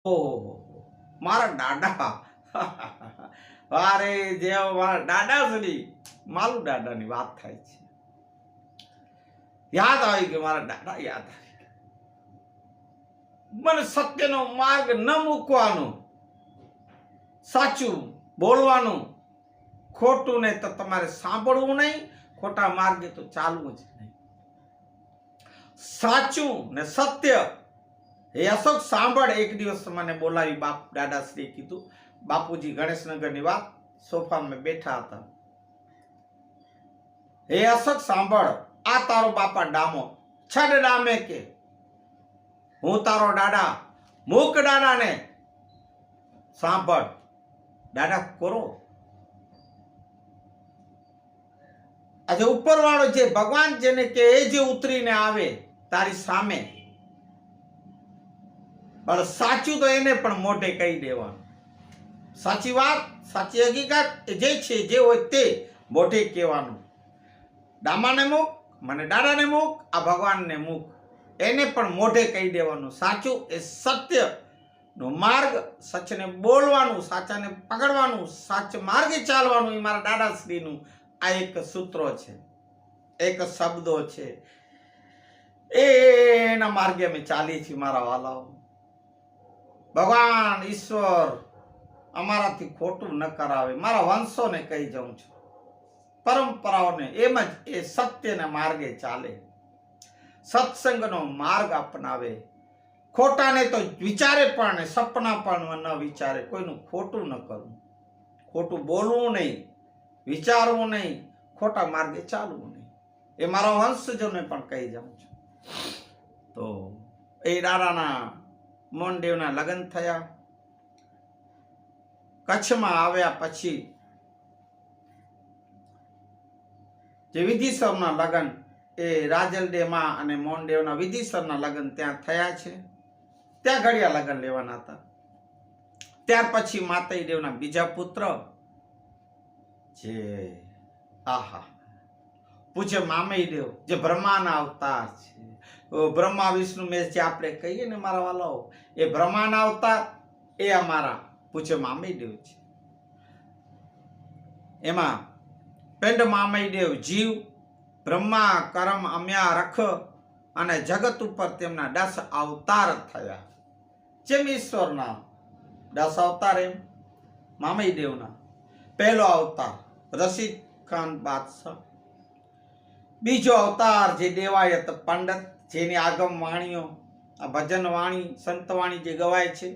ઓહો, મારા દાદા અરે જેવો મારા દાદા સુધી માલું દાદાની વાત થાય છે, યાદ આવી કે મારા દાદા યાદ આવી ગયા. મને સત્યનો માર્ગ ન મૂકવાનો, સાચું બોલવાનું, ખોટું ને તો તમારે સાંભળવું નહીં, ખોટા માર્ગે તો ચાલવું જ નહીં. સાચું ને સત્ય એ અશોક સાંભળ એક દિવસ મને બોલાવી બાપ દાદાશ્રીએ કીધું, બાપુજી ગણેશનગરની વાત, સોફામાં બેઠા હતા. હે અશોક સાંભળ, આ તારો બાપા ડામો છડ ડામે કે હું તારો દાદા મૂક દાદાને સાંભળ. દાદા કરો આજે ઉપરવાળો જે ભગવાન જેને કે એ જે ઉતરીને આવે તારી સામે, પણ સાચું તો એને પણ મોઢે કહી દેવાનું. સાચી વાત, સાચી હકીકત જે છે, જે હોય તે મોઢે કહેવાનું. દામાને મૂક, મને દાદાને મૂક, આ ભગવાનને મૂક, એને પણ મોઢે કહી દેવાનું. સાચું એ સત્ય નો માર્ગ, સચને બોલવાનું, સાચાને પકડવાનું, સાચ માર્ગે ચાલવાનું. એ મારા દાદાશ્રીનું આ એક સૂત્રો છે, એક શબ્દો છે. એના માર્ગે અમે ચાલીએ છીએ મારા વાલાઓ. ભગવાન ઈશ્વર અમારાથી ખોટું ન કરાવે. મારા વંશોને કહી જાઉં છું, પરંપરાઓને એમ જ એ સત્યના માર્ગે ચાલે, સત્સંગનો માર્ગ અપનાવે. ખોટાને તો વિચારે પણ ને સપના પણ ન વિચારે. કોઈનું ખોટું ન કરવું, ખોટું બોલવું નહીં, વિચારવું નહીં, ખોટા માર્ગે ચાલવું નહીં. એ મારા વંશજોને પણ કહી જાઉં છું. તો એ દાદાના મોનદેવના લગ્ન થયા. કચ્છમાં આવ્યા પછી જે વિધિસરના લગ્ન, એ રાજલદેમાં અને મોનદેવના વિધિસરના લગ્ન ત્યાં થયા છે. ત્યાં ઘડિયા લગ્ન લેવાના હતા. ત્યાર પછી માતાજી દેવના બીજા પુત્ર જે આહા પૂજ્ય મામઈ દેવ, જે બ્રહ્માના અવતાર છે. બ્રહ્મા વિષ્ણુ મેં જે આપણે કહીએ ને મારા વાલાઓ, એ બ્રહ્માના અવતાર એ અમારા પૂજ્ય મામઈ દેવ છે. એમાં પિંડ મામઈ દેવ જીવ, બ્રહ્મા કરમ અમ્યા રખ અને જગત ઉપર તેમના 10 અવતાર થયા. જેમ ઈશ્વરના 10 અવતાર એમ મામઈ દેવના પહેલો અવતાર રશીદ ખાન બાદશાહ, બીજો અવતાર જે દેવાયત પંડિત, જેની આગમ વાણીઓ, આ ભજન વાણી, સંત વાણી જે ગવાય છે